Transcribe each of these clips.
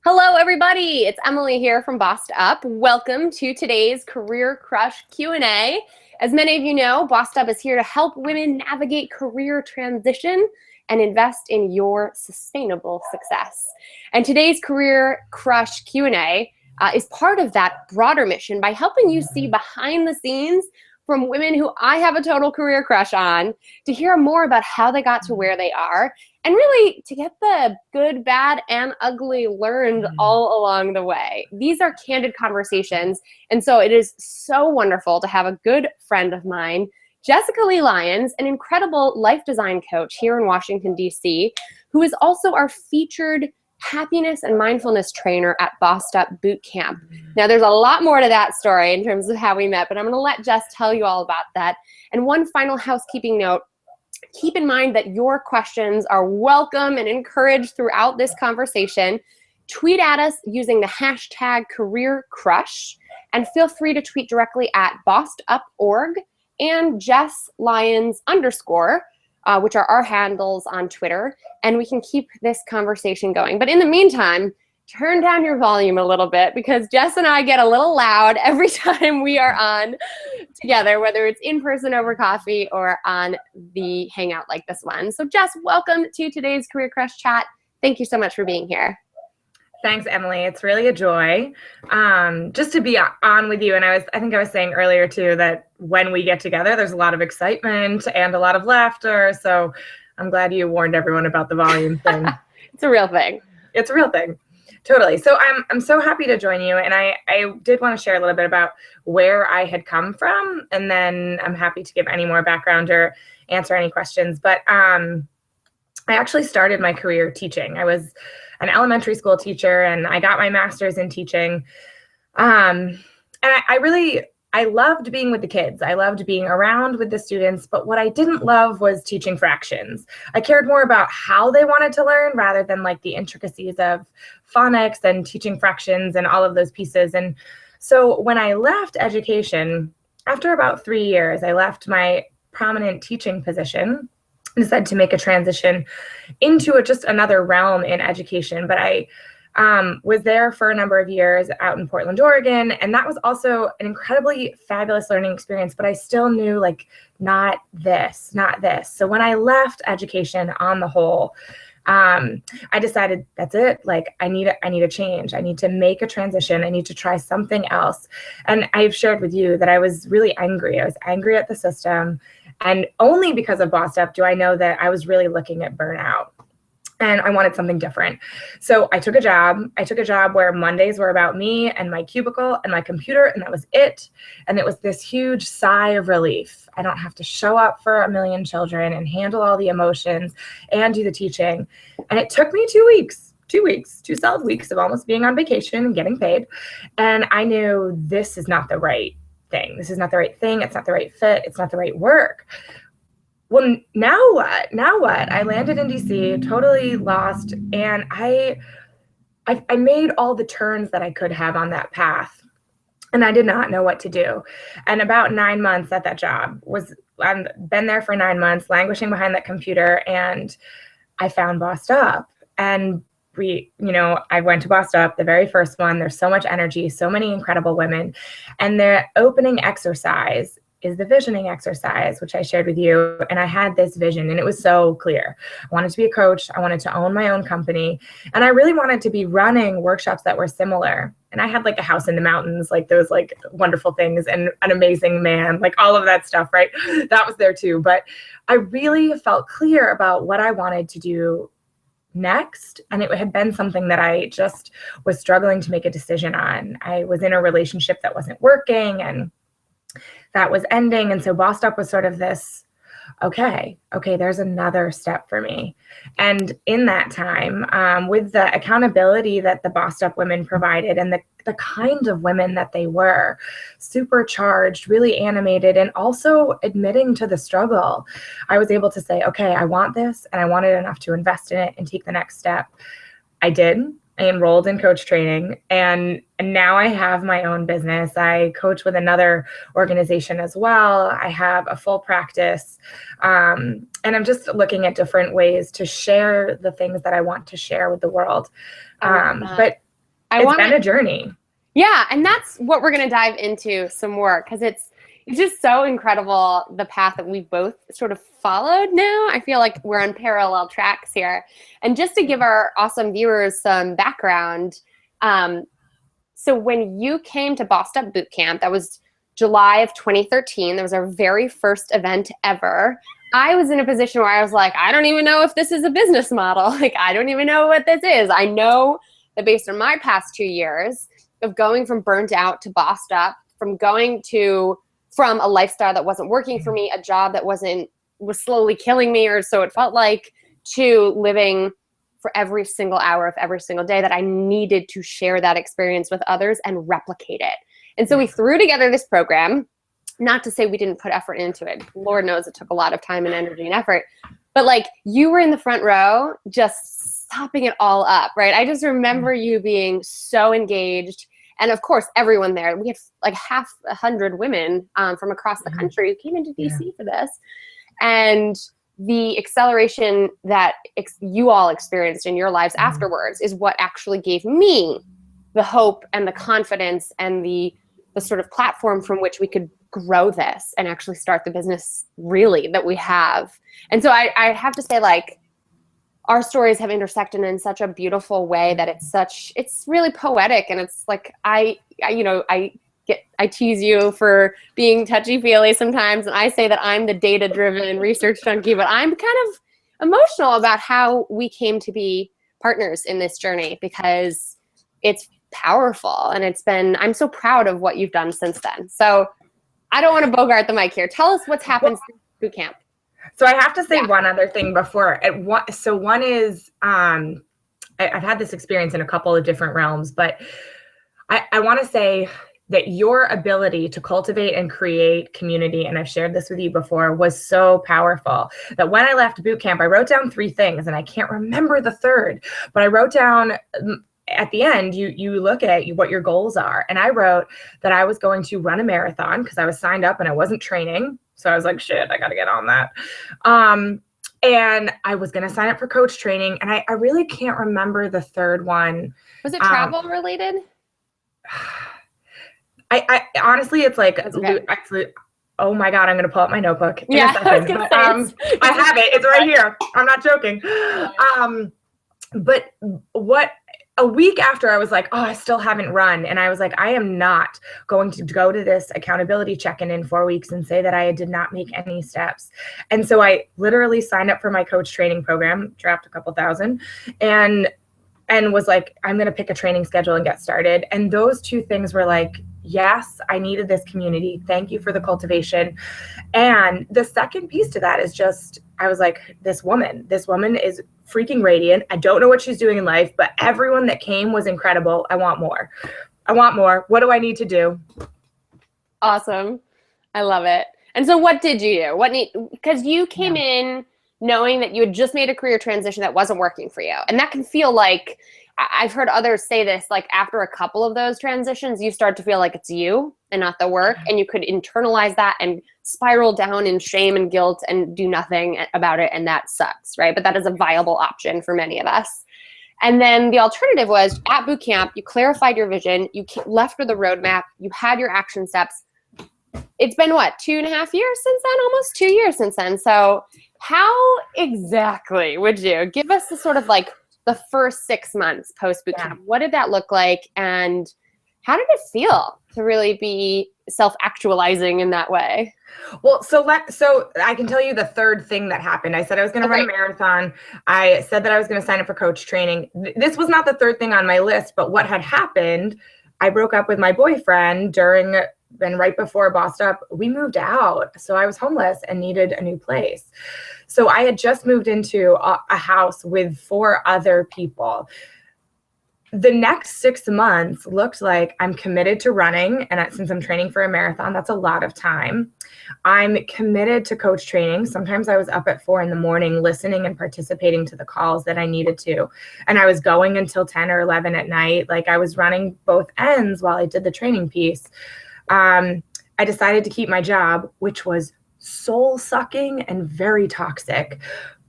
Hello, everybody. It's Emily here from Bossed Up. Welcome to today's Career Crush Q&A. As many of you know, Bossed Up is here to help women navigate career transition and invest in your sustainable success. And today's Career Crush Q&A is part of that broader mission by helping you see behind the scenes from women who I have a total career crush on, to hear more about how they got to where they are, and really to get the good, bad, and ugly learned all along the way. These are candid conversations, and so it is so wonderful to have a good friend of mine, Jessica Leigh Lyons, an incredible life design coach here in Washington, D.C., who is also our featured happiness and mindfulness trainer at Bossed Up Bootcamp. Now, there's a lot more to that story in terms of how we met, but I'm going to let Jess tell you all about that. And one final housekeeping note: keep in mind that your questions are welcome and encouraged throughout this conversation. Tweet at us using the hashtag CareerCrush, and feel free to tweet directly at BossedUp.org and Jess Lyons _, which are our handles on Twitter, and we can keep this conversation going. But in the meantime, turn down your volume a little bit, because Jess and I get a little loud every time we are on together, whether it's in person over coffee or on the hangout like this one. So Jess, welcome to today's Career Crush Chat. Thank you so much for being here. Thanks, Emily. It's really a joy just to be on with you. And I think I was saying earlier too that when we get together, there's a lot of excitement and a lot of laughter. So I'm glad you warned everyone about the volume thing. It's a real thing. It's a real thing. Totally. So I'm so happy to join you. And I did want to share a little bit about where I had come from. And then I'm happy to give any more background or answer any questions. But I actually started my career teaching. I was an elementary school teacher, and I got my master's in teaching. And I loved being with the kids. I loved being around with the students, but what I didn't love was teaching fractions. I cared more about how they wanted to learn rather than like the intricacies of phonics and teaching fractions and all of those pieces. And so when I left education, after about 3 years, I left my prominent teaching position and decided to make a transition into just another realm in education. But I was there for a number of years out in Portland, Oregon, and that was also an incredibly fabulous learning experience, but I still knew like, not this. So when I left education on the whole, I decided that's it. Like I need a change. I need to make a transition. I need to try something else. And I've shared with you that I was really angry. I was angry at the system. And only because of Bossed Up do I know that I was really looking at burnout. And I wanted something different. So I took a job. Where Mondays were about me and my cubicle and my computer, and that was it. And it was this huge sigh of relief. I don't have to show up for a million children and handle all the emotions and do the teaching. And it took me 2 weeks, 2 solid weeks of almost being on vacation and getting paid. And I knew this is not the right thing. This is not the right thing. It's not the right fit. It's not the right work. Well, now what? I landed in DC, totally lost, and I made all the turns that I could have on that path, and I did not know what to do. And about 9 months at that job I've been there for 9 months, languishing behind that computer, and I found Bossed Up. And I went to Bossed Up, the very first one. There's so much energy, so many incredible women, and their opening exercise is the visioning exercise, which I shared with you. And I had this vision, and it was so clear. I wanted to be a coach. I wanted to own my own company. And I really wanted to be running workshops that were similar. And I had like a house in the mountains, like those like wonderful things, and an amazing man, like all of that stuff, right? That was there too. But I really felt clear about what I wanted to do next. And it had been something that I just was struggling to make a decision on. I was in a relationship that wasn't working, and that was ending. And so Bossed Up was sort of this, okay, there's another step for me. And in that time, with the accountability that the Bossed Up women provided, and the kind of women that they were, supercharged, really animated, and also admitting to the struggle, I was able to say, okay, I want this, and I wanted enough to invest in it and take the next step. I did. I enrolled in coach training, and now I have my own business. I coach with another organization as well. I have a full practice, and I'm just looking at different ways to share the things that I want to share with the world. But It's been a journey. Yeah, and that's what we're going to dive into some more, because it's just so incredible, the path that we've both sort of followed now. I feel like we're on parallel tracks here. And just to give our awesome viewers some background, so when you came to Bossed Up Bootcamp, that was July of 2013. That was our very first event ever. I was in a position where I was like, I don't even know if this is a business model. Like, I don't even know what this is. I know that based on my past 2 years of going from burnt out to bossed up, from a lifestyle that wasn't working for me, a job that was slowly killing me, or so it felt like, to living for every single hour of every single day, that I needed to share that experience with others and replicate it. And so we threw together this program. Not to say we didn't put effort into it. Lord knows it took a lot of time and energy and effort. But like, you were in the front row just sopping it all up, right? I just remember you being so engaged. And of course, everyone there. We had like 100 women from across the country who came into DC for this. And the acceleration that you all experienced in your lives afterwards is what actually gave me the hope and the confidence and the sort of platform from which we could grow this and actually start the business really that we have. And so I have to say, like, our stories have intersected in such a beautiful way that it's really poetic. And it's like, I tease you for being touchy-feely sometimes, and I say that I'm the data-driven research junkie, but I'm kind of emotional about how we came to be partners in this journey, because it's powerful, and I'm so proud of what you've done since then. So I don't want to bogart the mic here. Tell us what's happened since boot camp. So I have to say one other thing before. One is, I've had this experience in a couple of different realms, but I want to say that your ability to cultivate and create community, and I've shared this with you before, was so powerful that when I left boot camp, I wrote down 3 things, and I can't remember the third, but I wrote down, at the end, you look at what your goals are. And I wrote that I was going to run a marathon because I was signed up and I wasn't training. So I was like, shit, I got to get on that. And I was going to sign up for coach training. And I really can't remember the third one. Was it travel related? I honestly, it's like, actually, oh my God, I'm going to pull up my notebook in a second. I have it. It's right here. I'm not joking. But a week after, I was like, oh, I still haven't run. And I was like, I am not going to go to this accountability check-in in 4 weeks and say that I did not make any steps. And so I literally signed up for my coach training program, dropped a couple thousand, and was like, I'm going to pick a training schedule and get started. And those 2 things were like, yes, I needed this community. Thank you for the cultivation. And the second piece to that is just, I was like, this woman is freaking radiant. I don't know what she's doing in life, but everyone that came was incredible. I want more. What do I need to do? Awesome. I love it. And so what did you do? Because you came in knowing that you had just made a career transition that wasn't working for you. And that can feel like, I've heard others say this, like after a couple of those transitions, you start to feel like it's you and not the work. And you could internalize that and spiral down in shame and guilt and do nothing about it. And that sucks, right? But that is a viable option for many of us. And then the alternative was, at boot camp, you clarified your vision, you left with a roadmap, you had your action steps. It's been what, 2.5 years since then? Almost 2 years since then. So how exactly would you give us the sort of like the first 6 months post boot camp? What did that look like? And how did it feel to really be self-actualizing in that way? Well, so I can tell you the third thing that happened. I said I was going to run a marathon. I said that I was going to sign up for coach training. This was not the third thing on my list, but what had happened, I broke up with my boyfriend right before Bossed Up, we moved out. So I was homeless and needed a new place. So I had just moved into a house with 4 other people. The next 6 months looked like I'm committed to running. And since I'm training for a marathon, that's a lot of time. I'm committed to coach training. Sometimes I was up at 4 a.m. listening and participating to the calls that I needed to. And I was going until 10 or 11 at night. Like, I was running both ends while I did the training piece. I decided to keep my job, which was soul sucking and very toxic.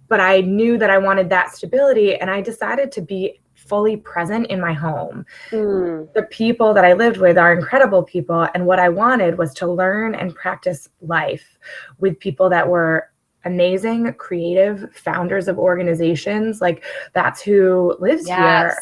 But I knew that I wanted that stability. And I decided to be fully present in my home. Mm. The people that I lived with are incredible people. And what I wanted was to learn and practice life with people that were amazing, creative founders of organizations. Like, that's who lives here.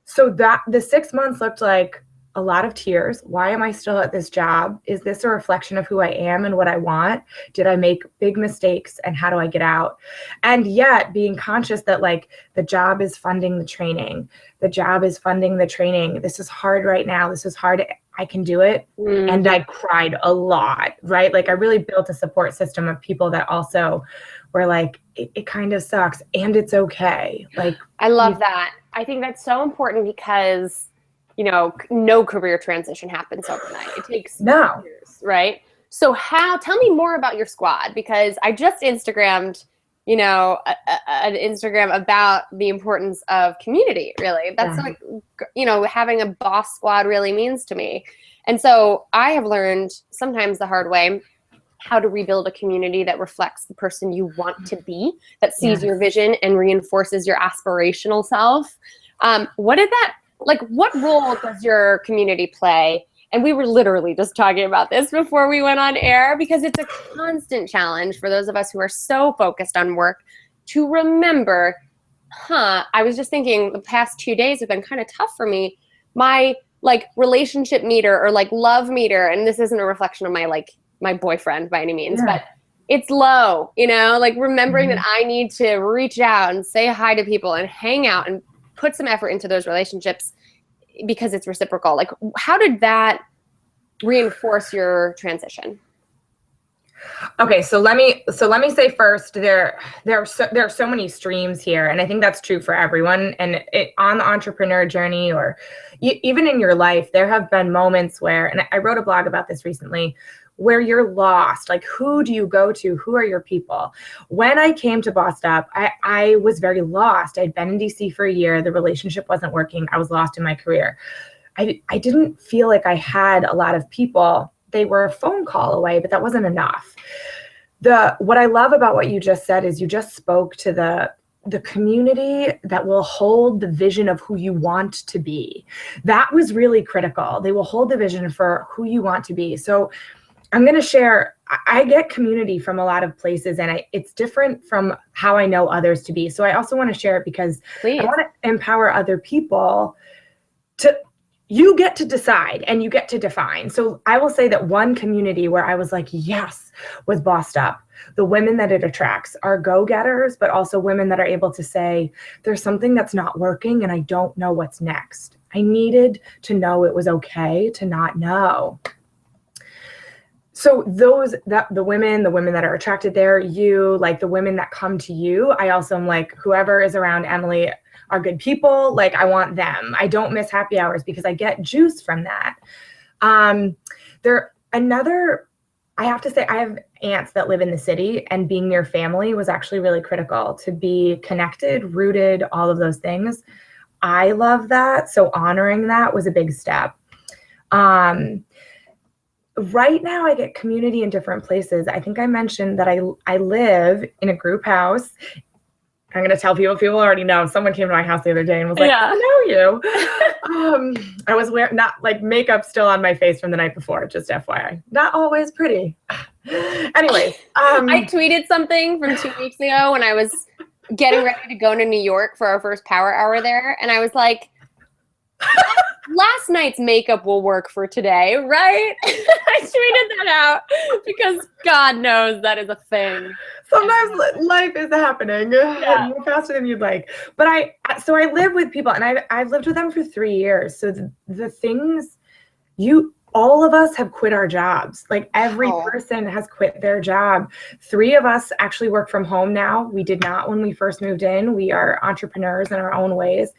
So that the 6 months looked like a lot of tears. Why am I still at this job? Is this a reflection of who I am and what I want? Did I make big mistakes, and how do I get out? And yet being conscious that, like, the job is funding the training. The job is funding the training. This is hard right now. This is hard. I can do it. Mm. And I cried a lot, right? Like, I really built a support system of people that also were like, it kind of sucks and it's okay. Like, I love that. I think that's so important because, you know, no career transition happens overnight. It takes years, right? So tell me more about your squad, because I just Instagrammed, you know, an Instagram about the importance of community, really. That's like, you know, having a boss squad really means to me. And so I have learned sometimes the hard way how to rebuild a community that reflects the person you want to be, that sees your vision and reinforces your aspirational self. What role does your community play? And we were literally just talking about this before we went on air, because it's a constant challenge for those of us who are so focused on work to remember, I was just thinking the past 2 days have been kind of tough for me. My like relationship meter or like love meter, and this isn't a reflection of my boyfriend by any means, but it's low, you know, like remembering that I need to reach out and say hi to people and hang out and put some effort into those relationships because it's reciprocal. Like, how did that reinforce your transition? Okay, so let me say first, there are so many streams here, and I think that's true for everyone. And on the entrepreneur journey, or even in your life, there have been moments where, and I wrote a blog about this recently, where you're lost. Like, who do you go to? Who are your people? When I came to Bossed Up, I was very lost. I'd been in DC for a year. The relationship wasn't working. I was lost in my career. I didn't feel like I had a lot of people. They were a phone call away, but that wasn't enough. What I love about what you just said is you just spoke to the community that will hold the vision of who you want to be. That was really critical. They will hold the vision for who you want to be. So I'm going to share, I get community from a lot of places, and it's different from how I know others to be. So I also want to share it because I want to empower other people you get to decide and you get to define. So I will say that one community where I was like, yes, was Bossed Up. The women that it attracts are go-getters, but also women that are able to say, there's something that's not working and I don't know what's next. I needed to know it was okay to not know. So the women that are attracted there, like the women that come to you, I also am like, whoever is around Emily are good people. Like, I want them. I don't miss happy hours because I get juice from that. I have to say, I have aunts that live in the city, and being near family was actually really critical to be connected, rooted, all of those things. I love that. So honoring that was a big step. Right now I get community in different places. I think I mentioned that I live in a group house. I'm going to tell people already know. Someone came to my house the other day and was like, I know you. I was wearing not like makeup still on my face from the night before, just FYI. Not always pretty. Anyways. I tweeted something from 2 weeks ago when I was getting ready to go to New York for our first power hour there. And I was like, last night's makeup will work for today, right? I tweeted that out because God knows that is a thing. Sometimes life is happening faster than you'd like. But I live with people, and I've lived with them for 3 years. So the things all of us have quit our jobs. Like, every person has quit their job. 3 of us actually work from home now. We did not when we first moved in. We are entrepreneurs in our own ways.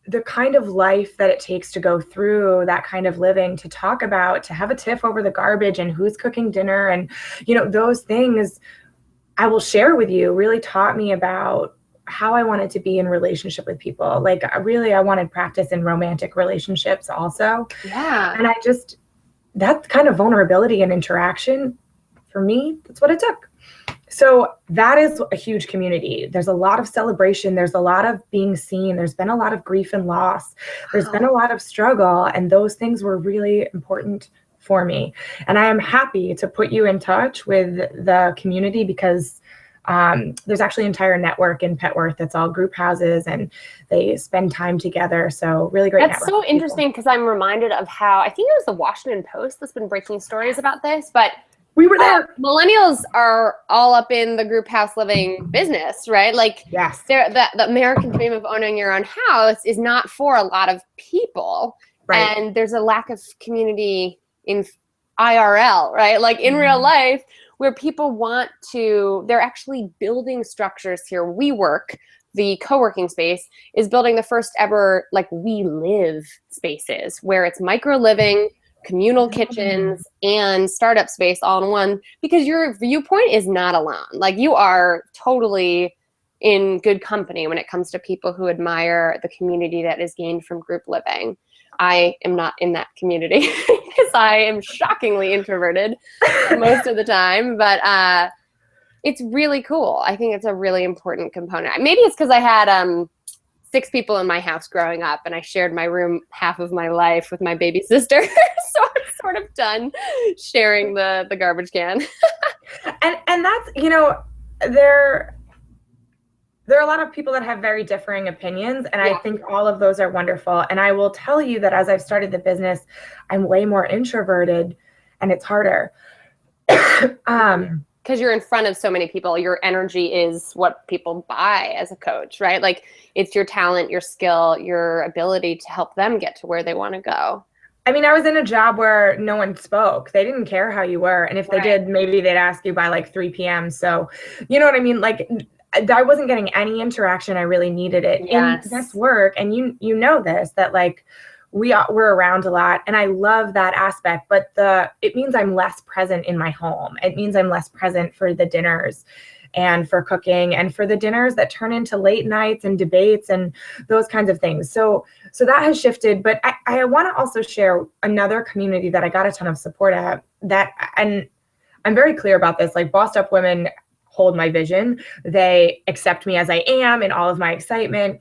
The kind of life that it takes to go through that kind of living, to talk about, to have a tiff over the garbage and who's cooking dinner, and those things I will share with you really taught me about how I wanted to be in relationship with people. Like, I wanted practice in romantic relationships also. Yeah. And that kind of vulnerability and interaction, for me, that's what it took. So that is a huge community. There's a lot of celebration. There's a lot of being seen. There's been a lot of grief and loss. There's been a lot of struggle. And those things were really important for me. And I am happy to put you in touch with the community because there's actually an entire network in Petworth that's all group houses and they spend time together. So really great. That's so interesting because I'm reminded of how, I think it was the Washington Post that's been breaking stories about this, but we were there. Millennials are all up in the group house living business, right? Like, yes, the American dream of owning your own house is not for a lot of people. Right. And there's a lack of community in IRL, right? Like in real life, where people want to, they're actually building structures here. WeWork, the co-working space, is building the first ever like We Live spaces where it's micro living, communal kitchens, and startup space all in one, because your viewpoint is not alone. Like you are totally in good company when it comes to people who admire the community that is gained from group living. I am not in that community because I am shockingly introverted most of the time, but it's really cool. I think it's a really important component. Maybe it's because I had 6 people in my house growing up and I shared my room half of my life with my baby sister. So I'm sort of done sharing the garbage can. and that's, you know, there are a lot of people that have very differing opinions, and I think all of those are wonderful. And I will tell you that as I've started the business, I'm way more introverted and it's harder. Because you're in front of so many people, your energy is what people buy as a coach, right? Like it's your talent, your skill, your ability to help them get to where they want to go. I mean, I was in a job where no one spoke. They didn't care how you were. And if they did, maybe they'd ask you by like 3 p.m. So, you know what I mean? Like I wasn't getting any interaction. I really needed it in this work. And you know this, that like we're around a lot and I love that aspect, but it means I'm less present in my home. It means I'm less present for the dinners and for cooking and for the dinners that turn into late nights and debates and those kinds of things. So that has shifted, but I want to also share another community that I got a ton of support at, and I'm very clear about this, like Bossed Up women hold my vision. They accept me as I am in all of my excitement.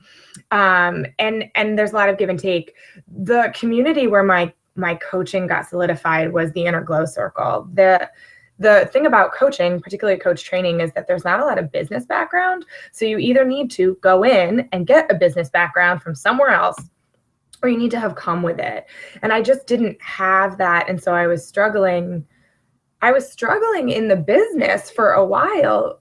And there's a lot of give and take. The community where my coaching got solidified was the Inner Glow Circle. The thing about coaching, particularly coach training, is that there's not a lot of business background. So you either need to go in and get a business background from somewhere else, or you need to have come with it. And I just didn't have that. And so I was struggling in the business for a while.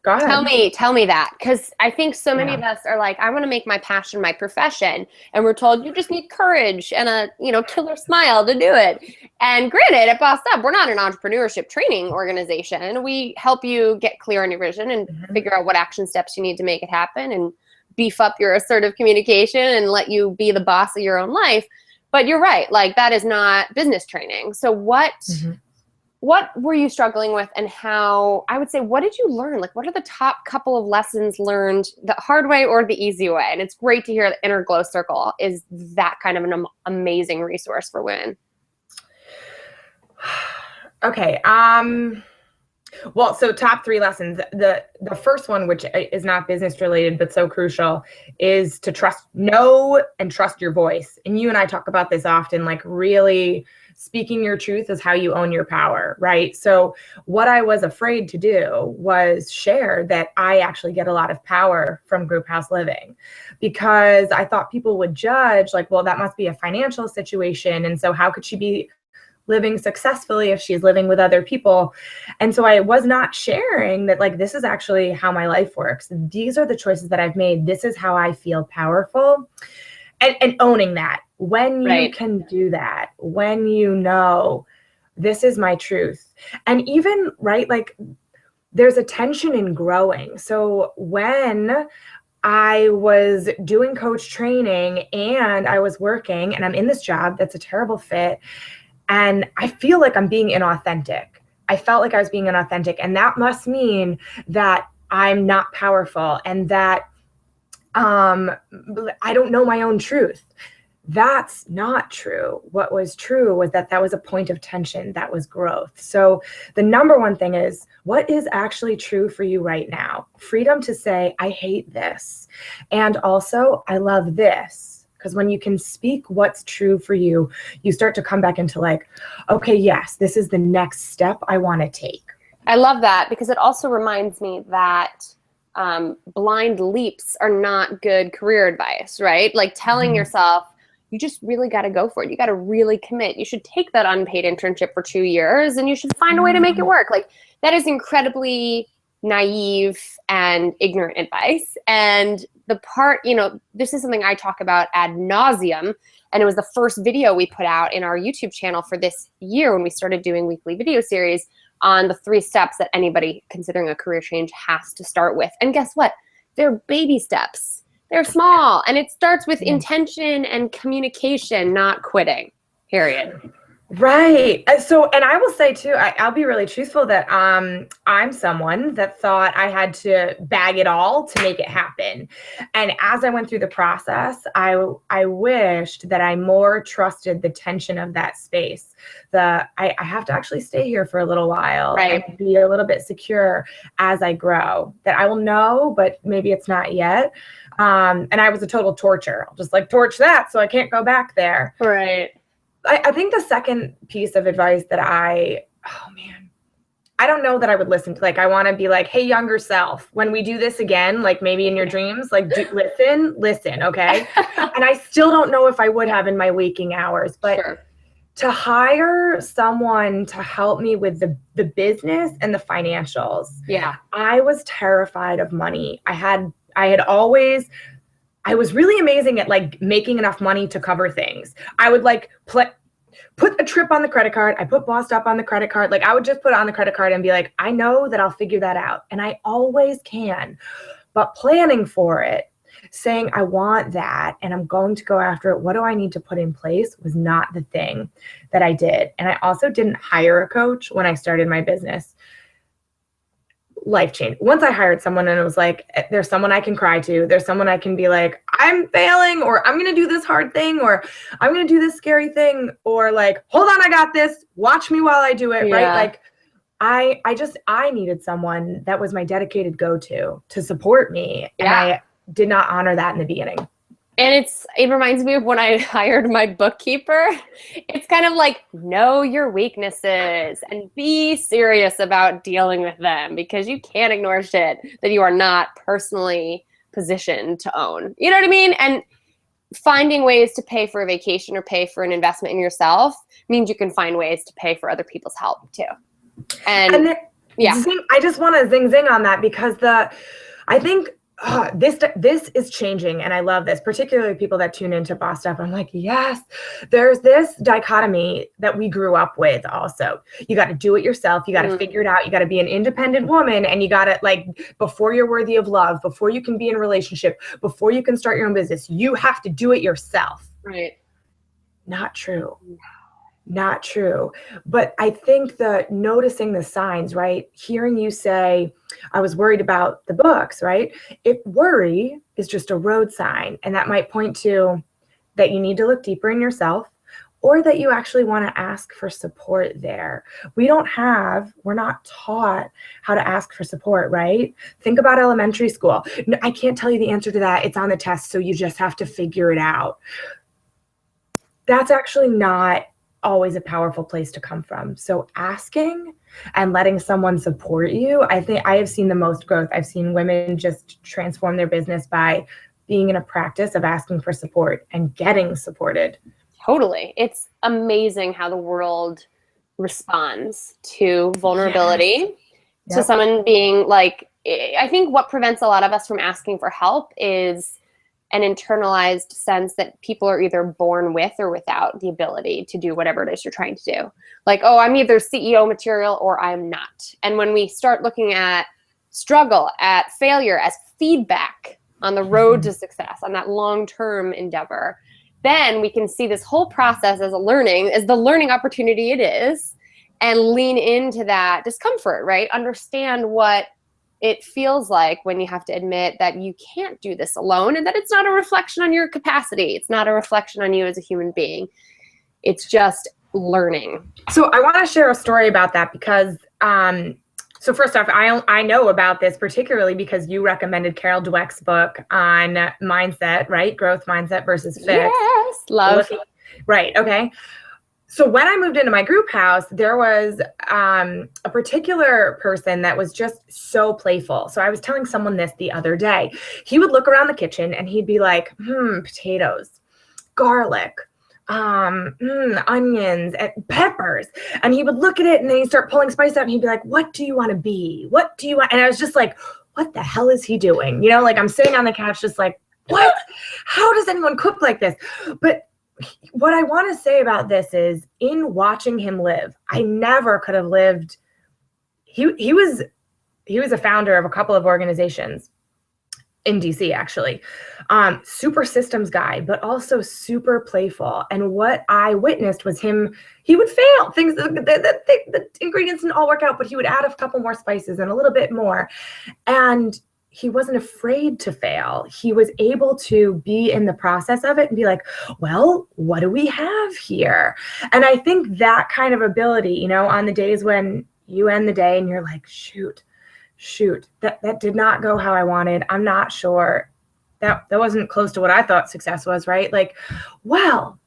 Go ahead. Tell me that, because I think so many of us are like, I want to make my passion my profession, and we're told you just need courage and a killer smile to do it. And granted, at Bossed Up, we're not an entrepreneurship training organization. We help you get clear on your vision and figure out what action steps you need to make it happen, and beef up your assertive communication and let you be the boss of your own life. But you're right, like that is not business training. So what were you struggling with, and how, I would say, what did you learn? Like, what are the top couple of lessons learned the hard way or the easy way? And it's great to hear the Inner Glow Circle is that kind of an amazing resource for women. Okay. Well, so top 3 lessons. The first one, which is not business related, but so crucial, is to know and trust your voice. And you and I talk about this often, like really speaking your truth is how you own your power, right? So what I was afraid to do was share that I actually get a lot of power from group house living, because I thought people would judge, like, well, that must be a financial situation. And so how could she be living successfully if she's living with other people? And so I was not sharing that, like, this is actually how my life works. These are the choices that I've made. This is how I feel powerful. And owning that. When you can do that, when you know this is my truth. And even, like there's a tension in growing. So when I was doing coach training and I was working and I'm in this job that's a terrible fit, and I feel like I'm being inauthentic. I felt like I was being inauthentic, and that must mean that I'm not powerful and that I don't know my own truth. That's not true. What was true was that was a point of tension. That was growth. So the number one thing is, what is actually true for you right now? Freedom to say, I hate this. And also, I love this. Because when you can speak what's true for you, you start to come back into like, okay, yes, this is the next step I want to take. I love that, because it also reminds me that blind leaps are not good career advice, right? Like telling yourself, you just really got to go for it. You got to really commit. You should take that unpaid internship for 2 years and you should find a way to make it work. Like that is incredibly naive and ignorant advice. And the part, this is something I talk about ad nauseum. And it was the first video we put out in our YouTube channel for this year when we started doing weekly video series on the 3 steps that anybody considering a career change has to start with. And guess what? They're baby steps. They're small. And it starts with intention and communication, not quitting, period. Right. So, and I will say too, I'll be really truthful that I'm someone that thought I had to bag it all to make it happen. And as I went through the process, I wished that I more trusted the tension of that space. I have to actually stay here for a little while, right, and be a little bit secure as I grow. That I will know, but maybe it's not yet. And I was a total torture. I'll just like torch that so I can't go back there. Right. I think the second piece of advice that I don't know that I would listen to. Like, I want to be like, hey, younger self, when we do this again, like maybe in your dreams, like listen, okay? And I still don't know if I would have in my waking hours, but sure, to hire someone to help me with the business and the financials. Yeah. I was terrified of money. I was really amazing at like making enough money to cover things. I would like put a trip on the credit card. I put Bossed Up on the credit card. Like I would just put it on the credit card and be like, I know that I'll figure that out. And I always can. But planning for it, saying I want that and I'm going to go after it, what do I need to put in place, was not the thing that I did. And I also didn't hire a coach when I started my business. Life change. Once I hired someone and it was like, there's someone I can cry to. There's someone I can be like, I'm failing, or I'm going to do this hard thing, or I'm going to do this scary thing, or like, hold on, I got this. Watch me while I do it. Yeah. Right. Like I needed someone that was my dedicated go-to to support me. Yeah. And I did not honor that in the beginning. And it reminds me of when I hired my bookkeeper. It's kind of like, know your weaknesses and be serious about dealing with them, because you can't ignore shit that you are not personally positioned to own. You know what I mean? And finding ways to pay for a vacation or pay for an investment in yourself means you can find ways to pay for other people's help too. And yeah, I just want to zing on that, because I think this is changing, and I love this, particularly people that tune into Bossed Up. I'm like, yes, there's this dichotomy that we grew up with also. You got to do it yourself. You got to figure it out. You got to be an independent woman, and you got to, like, before you're worthy of love, before you can be in a relationship, before you can start your own business, you have to do it yourself. Right. Not true. Not true. But I think noticing the signs, right? Hearing you say, I was worried about the books, right? If worry is just a road sign, and that might point to that you need to look deeper in yourself, or that you actually want to ask for support there. We're not taught how to ask for support, right? Think about elementary school. No, I can't tell you the answer to that. It's on the test, so you just have to figure it out. That's actually not always a powerful place to come from. So asking and letting someone support you, I think I have seen the most growth. I've seen women just transform their business by being in a practice of asking for support and getting supported. Totally. It's amazing how the world responds to vulnerability, to someone being like, I think what prevents a lot of us from asking for help is an internalized sense that people are either born with or without the ability to do whatever it is you're trying to do. Like, oh, I'm either CEO material or I'm not. And when we start looking at struggle, at failure as feedback on the road to success, on that long-term endeavor, then we can see this whole process as the learning opportunity it is, and lean into that discomfort, right? Understand what it feels like when you have to admit that you can't do this alone and that it's not a reflection on your capacity. It's not a reflection on you as a human being. It's just learning. So I want to share a story about that because, so first off, I know about this particularly because you recommended Carol Dweck's book on mindset, right? Growth mindset versus fixed. Yes, love. Right, okay. So when I moved into my group house, there was a particular person that was just so playful. So I was telling someone this the other day. He would look around the kitchen and he'd be like, potatoes, garlic, onions, and peppers. And he would look at it and then he'd start pulling spice out and he'd be like, what do you want to be? What do you want? And I was just like, what the hell is he doing? You know, like I'm sitting on the couch just like, what? How does anyone cook like this? But what I want to say about this is in watching him live, I never could have lived. He was a founder of a couple of organizations in DC, actually. Super systems guy, but also super playful. And what I witnessed was him, he would fail. Things, the ingredients didn't all work out, but he would add a couple more spices and a little bit more. And he wasn't afraid to fail. He was able to be in the process of it and be like, well, what do we have here? And I think that kind of ability, you know, on the days when you end the day and you're like, shoot, that did not go how I wanted. I'm not sure. That wasn't close to what I thought success was, right? Like, well,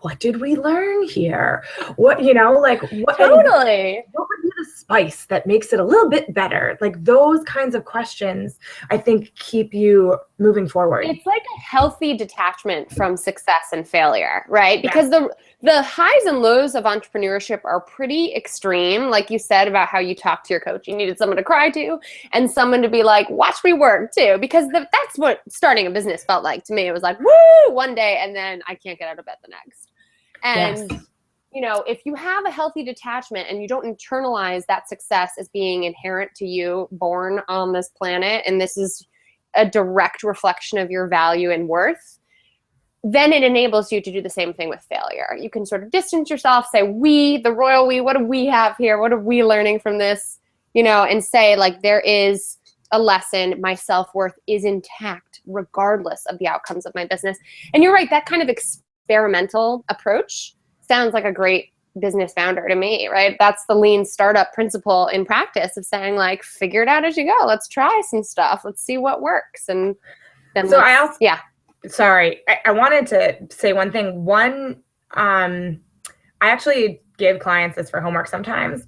what did we learn here? What, you know, like what, totally. What would be the spice that makes it a little bit better? Like those kinds of questions, I think, keep you moving forward. It's like a healthy detachment from success and failure, right? Because the highs and lows of entrepreneurship are pretty extreme. Like you said about how you talk to your coach, you needed someone to cry to and someone to be like, watch me work too. Because that's what starting a business felt like to me. It was like, woo, one day, and then I can't get out of bed the next. And, you know, if you have a healthy detachment and you don't internalize that success as being inherent to you, born on this planet, and this is a direct reflection of your value and worth, then it enables you to do the same thing with failure. You can sort of distance yourself, say, we, the royal we, what do we have here? What are we learning from this? You know, and say, like, there is a lesson. My self-worth is intact regardless of the outcomes of my business. And you're right, that kind of experimental approach sounds like a great business founder to me, right? That's the lean startup principle in practice of saying, like, figure it out as you go. Let's try some stuff. Let's see what works. And then sorry, I wanted to say one thing. I actually give clients this for homework sometimes.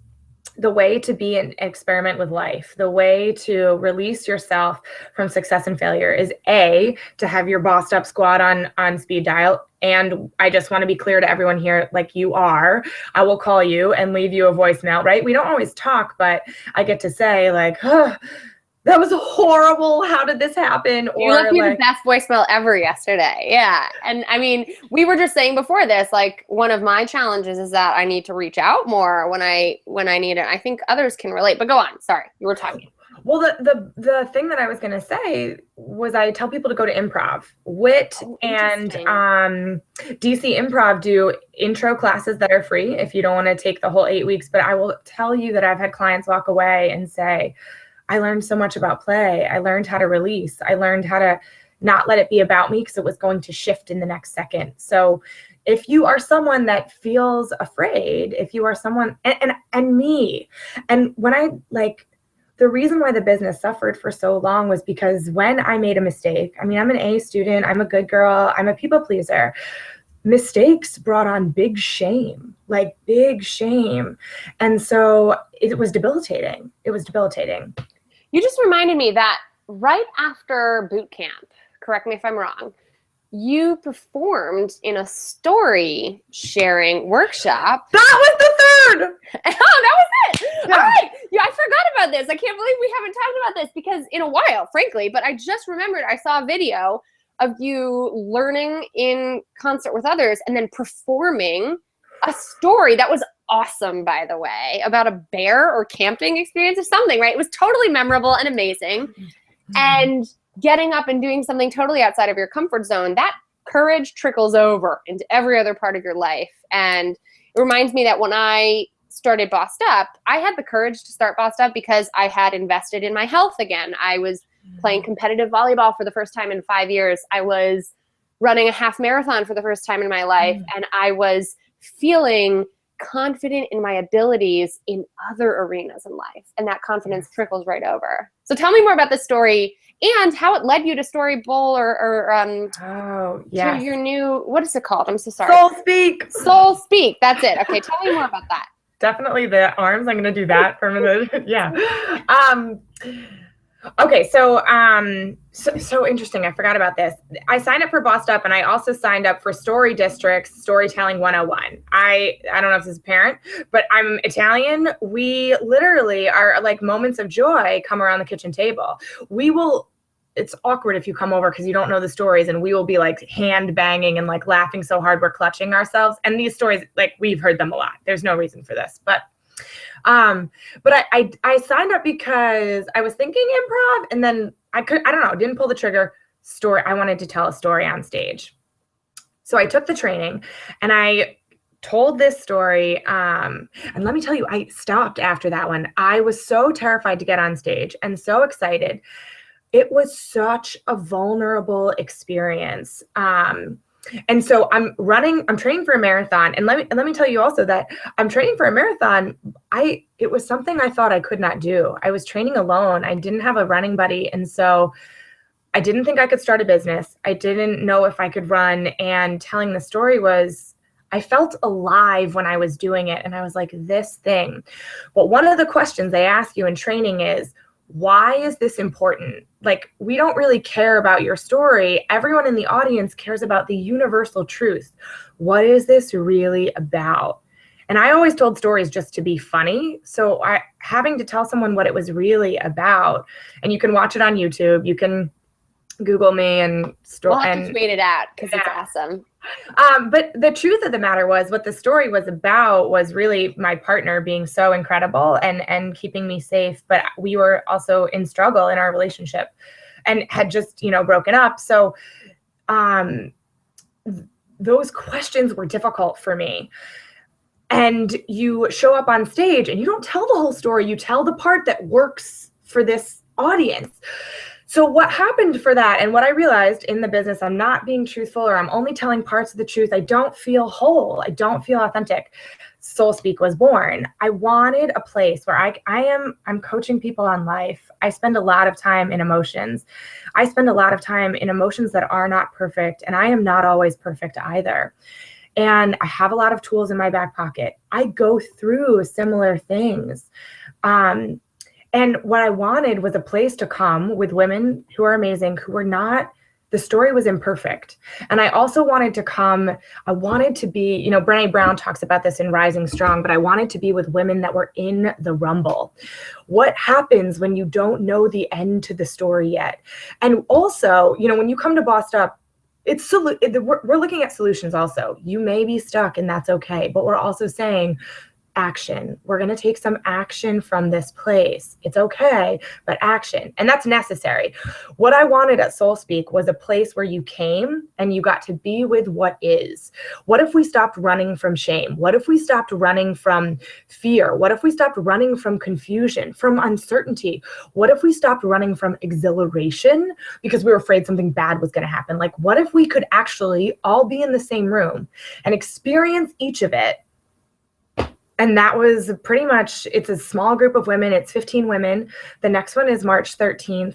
The way to be an experiment with life, the way to release yourself from success and failure is A, to have your bossed up squad on speed dial. And I just want to be clear to everyone here, like you are, I will call you and leave you a voicemail, right? We don't always talk, but I get to say like, oh, that was horrible. How did this happen? You left me the best voicemail ever yesterday. Yeah. And I mean, we were just saying before this, like one of my challenges is that I need to reach out more when I need it. I think others can relate, but go on. Sorry, you were talking. Well, the thing that I was going to say was I tell people to go to improv. WIT and DC Improv do intro classes that are free if you don't want to take the whole 8 weeks. But I will tell you that I've had clients walk away and say, I learned so much about play. I learned how to release. I learned how to not let it be about me because it was going to shift in the next second. So if you are someone that feels afraid, if you are someone, and me, and when I like, the reason why the business suffered for so long was because when I made a mistake, I mean, I'm an A student, I'm a good girl, I'm a people pleaser. Mistakes brought on big shame, like big shame. And so it was debilitating. It was debilitating. You just reminded me that right after Bootcamp, correct me if I'm wrong, you performed in a story sharing workshop. That was the third. Oh, that was it. Yeah. All right. Yeah, I forgot about this. I can't believe we haven't talked about this because in a while, frankly, but I just remembered I saw a video of you learning in concert with others and then performing a story that was awesome, by the way, about a bear or camping experience or something, right? It was totally memorable and amazing. And getting up and doing something totally outside of your comfort zone, that courage trickles over into every other part of your life. And it reminds me that when I started Bossed Up, I had the courage to start Bossed Up because I had invested in my health again. I was playing competitive volleyball for the first time in 5 years. I was running a half marathon for the first time in my life. And I was feeling confident in my abilities in other arenas in life. And that confidence trickles right over. So tell me more about this story and how it led you to Story Bowl to your new, what is it called? I'm so sorry. Soul Speak. Soul Speak. That's it. Okay. Tell me more about that. Definitely the arms. I'm going to do that for a minute. Yeah. Okay. So interesting. I forgot about this. I signed up for Bossed Up, and I also signed up for Story District's Storytelling 101. I don't know if this is apparent, but I'm Italian. We literally are like moments of joy come around the kitchen table. It's awkward if you come over because you don't know the stories, and we will be like hand banging and like laughing so hard we're clutching ourselves. And these stories, like, we've heard them a lot. There's no reason for this, but I signed up because I was thinking improv, and then I don't know, didn't pull the trigger. I wanted to tell a story on stage. So I took the training and I told this story. And let me tell you, I stopped after that one. I was so terrified to get on stage and so excited. It was such a vulnerable experience. And so I'm training for a marathon. And let me tell you also that I'm training for a marathon. It was something I thought I could not do. I was training alone. I didn't have a running buddy. And so I didn't think I could start a business. I didn't know if I could run. And telling the story I felt alive when I was doing it. And I was like, this thing. But one of the questions they ask you in training is, why is this important? Like, we don't really care about your story. Everyone in the audience cares about the universal truth. What is this really about? And I always told stories just to be funny. So having to tell someone what it was really about, and you can watch it on YouTube. You can Google me and we'll have to tweet it out because it's awesome. But the truth of the matter was, what the story was about was really my partner being so incredible and keeping me safe. But we were also in struggle in our relationship and had just, broken up. So those questions were difficult for me. And you show up on stage and you don't tell the whole story. You tell the part that works for this audience. So what happened for that, and what I realized in the business, I'm not being truthful, or I'm only telling parts of the truth. I don't feel whole. I don't feel authentic. Soul Speak was born. I wanted a place where I'm coaching people on life. I spend a lot of time in emotions. I spend a lot of time in emotions that are not perfect, and I am not always perfect either. And I have a lot of tools in my back pocket. I go through similar things. And what I wanted was a place to come with women who are amazing, who were not, the story was imperfect. And I also wanted to I wanted to be, Brené Brown talks about this in Rising Strong, but I wanted to be with women that were in the rumble. What happens when you don't know the end to the story yet? And also, when you come to Bossed Up, we're looking at solutions also. You may be stuck, and that's okay. But we're also saying, action. We're going to take some action from this place. It's okay, but action. And that's necessary. What I wanted at Soul Speak was a place where you came and you got to be with what is. What if we stopped running from shame? What if we stopped running from fear? What if we stopped running from confusion, from uncertainty? What if we stopped running from exhilaration because we were afraid something bad was going to happen? Like, what if we could actually all be in the same room and experience each of it? And that was pretty much, it's a small group of women. It's 15 women. The next one is March 13th.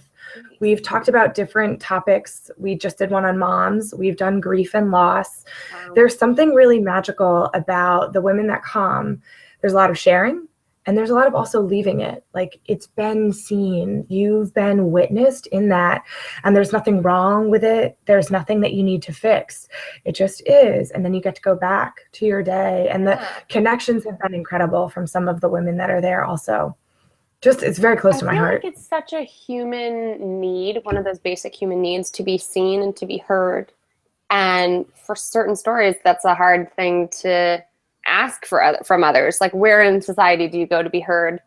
We've talked about different topics. We just did one on moms. We've done grief and loss. Wow. There's something really magical about the women that come. There's a lot of sharing, and there's a lot of also leaving it. Like, it's been seen. You've been witnessed in that, and there's nothing wrong with it. There's nothing that you need to fix. It just is. And then you get to go back to your day. And the connections have been incredible from some of the women that are there also. Just, it's very close to my heart. I feel like it's such a human need, one of those basic human needs, to be seen and to be heard. And for certain stories, that's a hard thing to ask from others. Like, where in society do you go to be heard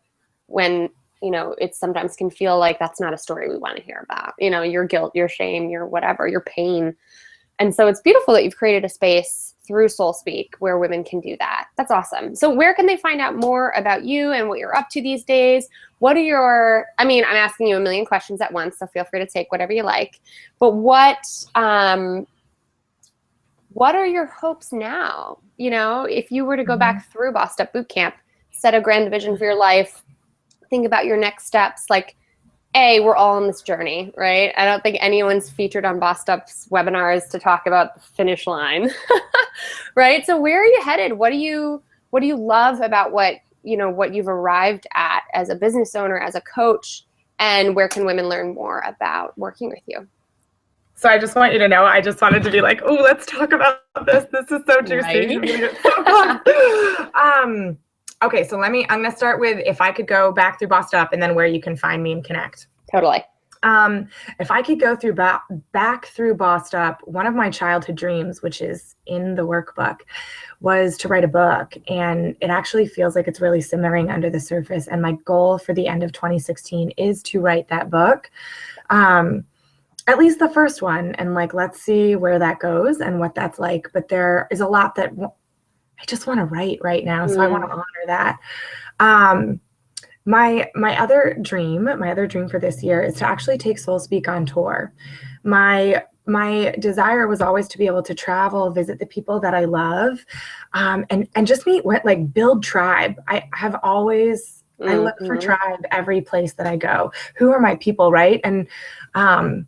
when, it sometimes can feel like that's not a story we want to hear about, your guilt, your shame, your whatever, your pain. And so it's beautiful that you've created a space through Soul Speak where women can do that. That's awesome. So where can they find out more about you and what you're up to these days? What are your, I mean, I'm asking you a million questions at once, so feel free to take whatever you like. But what are your hopes now? You know, if you were to go back through Bossed Up Bootcamp, set a grand vision for your life, think about your next steps, like, we're all on this journey, right? I don't think anyone's featured on Bossed Up's webinars to talk about the finish line, right? So where are you headed? What do you love about what you've arrived at as a business owner, as a coach, and where can women learn more about working with you? So I just want you to know, I just wanted to be like, oh, let's talk about this. This is so juicy. Right? I'm gonna get so pumped. Okay, so I'm going to start with if I could go back through Bossed Up and then where you can find me and connect. Totally. If I could go through back through Bossed Up, one of my childhood dreams, which is in the workbook, was to write a book. And it actually feels like it's really simmering under the surface. And my goal for the end of 2016 is to write that book. At least the first one. And like, let's see where that goes and what that's like. But there is a lot that I just want to write right now. So I want to honor that. My other dream for this year is to actually take Soul Speak on tour. My desire was always to be able to travel, visit the people that I love, and just build tribe. I look for tribe every place that I go. Who are my people, right? And God,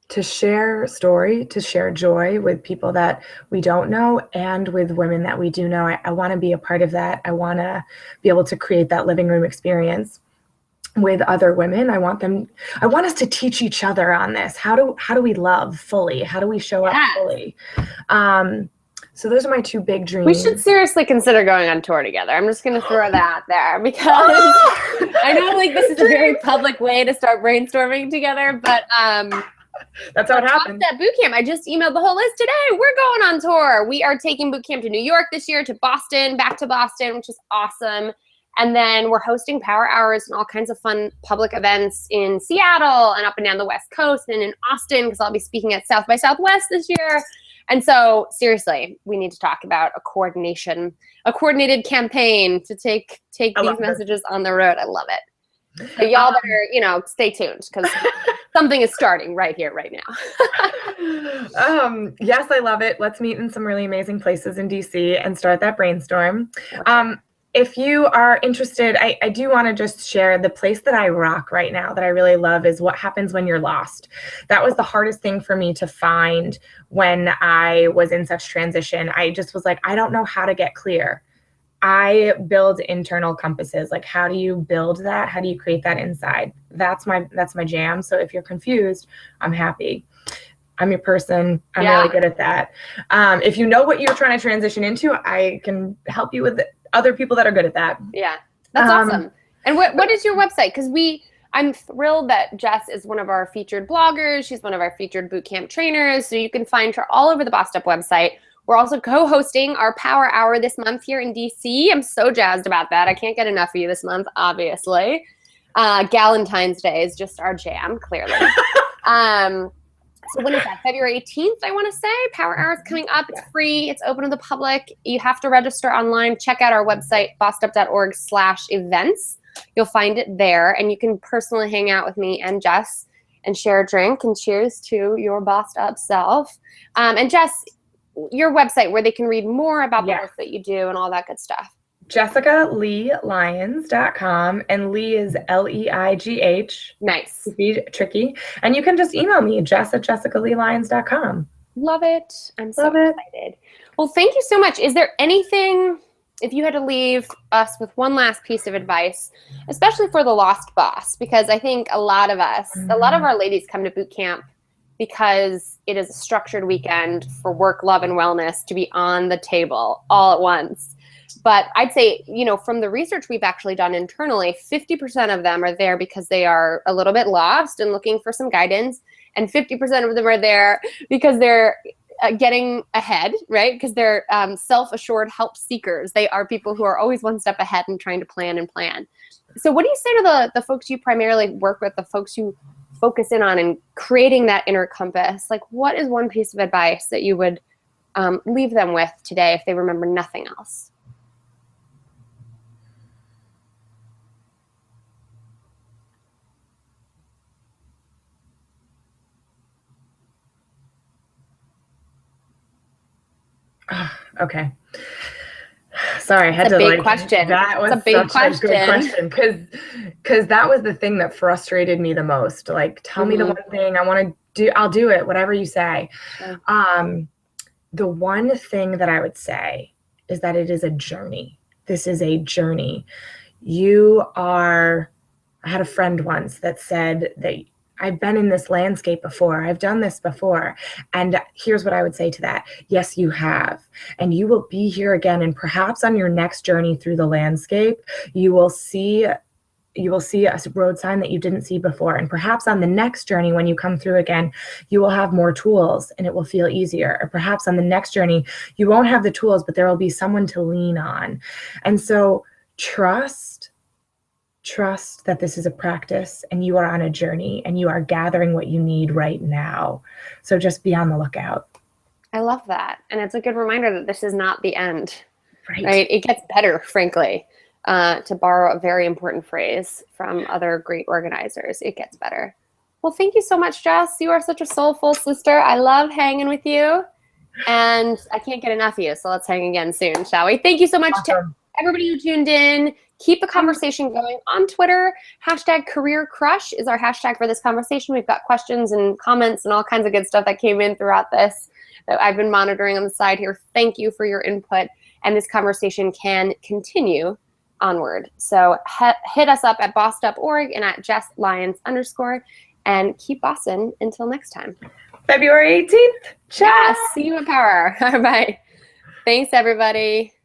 to share story, to share joy with people that we don't know and with women that we do know. I want to be a part of that. I want to be able to create that living room experience with other women. I want us to teach each other on this. How do we love fully? How do we show up fully? So those are my two big dreams. We should seriously consider going on tour together. I'm just going to throw that there because I know like this is a very public way to start brainstorming together, but that's how it happened. At Bootcamp, I just emailed the whole list today. We're going on tour. We are taking Bootcamp to New York this year, to Boston, back to Boston, which is awesome. And then we're hosting power hours and all kinds of fun public events in Seattle and up and down the West Coast and in Austin, because I'll be speaking at South by Southwest this year. And so seriously, we need to talk about a coordinated campaign to take these messages on the road. I love it. But y'all better, stay tuned because something is starting right here, right now. Yes, I love it. Let's meet in some really amazing places in DC and start that brainstorm. If you are interested, I do want to just share the place that I rock right now that I really love is what happens when you're lost. That was the hardest thing for me to find when I was in such transition. I just was like, I don't know how to get clear. I build internal compasses. Like, how do you build that? How do you create that inside? That's my jam. So if you're confused, I'm happy. I'm your person. I'm really good at that. If you know what you're trying to transition into, I can help you with other people that are good at that. Yeah, that's awesome. And what is your website? Because I'm thrilled that Jess is one of our featured bloggers. She's one of our featured bootcamp trainers. So you can find her all over the Bossed Up website. We're also co-hosting our Power Hour this month here in DC. I'm so jazzed about that. I can't get enough of you this month, obviously. Galentine's Day is just our jam, clearly. So when is that? February 18th, I want to say. Power Hour is coming up. It's free. It's open to the public. You have to register online. Check out our website, bossedup.org/events. You'll find it there. And you can personally hang out with me and Jess and share a drink and cheers to your bossed up self. And Jess, your website where they can read more about the work that you do and all that good stuff. JessicaLeighLyons.com, and Leigh is Leigh. Nice. To be tricky. And you can just email me, jess@JessicaLeighLyons.com. Love it. I'm so excited. Well, thank you so much. Is there anything, if you had to leave us with one last piece of advice, especially for the lost boss, because I think a lot of us, a lot of our ladies come to boot camp because it is a structured weekend for work, love, and wellness to be on the table all at once. But I'd say, from the research we've actually done internally, 50% of them are there because they are a little bit lost and looking for some guidance. And 50% of them are there because they're getting ahead, right? Because they're self-assured help seekers. They are people who are always one step ahead and trying to plan and plan. So what do you say to the folks you primarily work with, the folks who focus in on and creating that inner compass, like what is one piece of advice that you would leave them with today if they remember nothing else? Okay. Sorry, I had to big like question. That was a big such a good question because that was the thing that frustrated me the most. Like, tell me the one thing I want to do. I'll do it, whatever you say. Sure. The one thing that I would say is that it is a journey. This is a journey. I had a friend once that said that I've been in this landscape before. I've done this before. And here's what I would say to that. Yes, you have. And you will be here again. And perhaps on your next journey through the landscape, you will see a road sign that you didn't see before. And perhaps on the next journey, when you come through again, you will have more tools and it will feel easier. Or perhaps on the next journey, you won't have the tools, but there will be someone to lean on. And so trust that this is a practice and you are on a journey and you are gathering what you need right now. So just be on the lookout. I love that. And it's a good reminder that this is not the end, right? It gets better, frankly, to borrow a very important phrase from other great organizers. It gets better. Well, thank you so much, Jess. You are such a soulful sister. I love hanging with you and I can't get enough of you. So let's hang again soon, shall we? Thank you so much to everybody who tuned in. Keep the conversation going on Twitter. #CareerCrush is our hashtag for this conversation. We've got questions and comments and all kinds of good stuff that came in throughout this that I've been monitoring on the side here. Thank you for your input. And this conversation can continue onward. So hit us up at boss.org and at JessLyons_ and keep bossin' until next time. February 18th. Ciao. See you at Power. Bye. Thanks, everybody.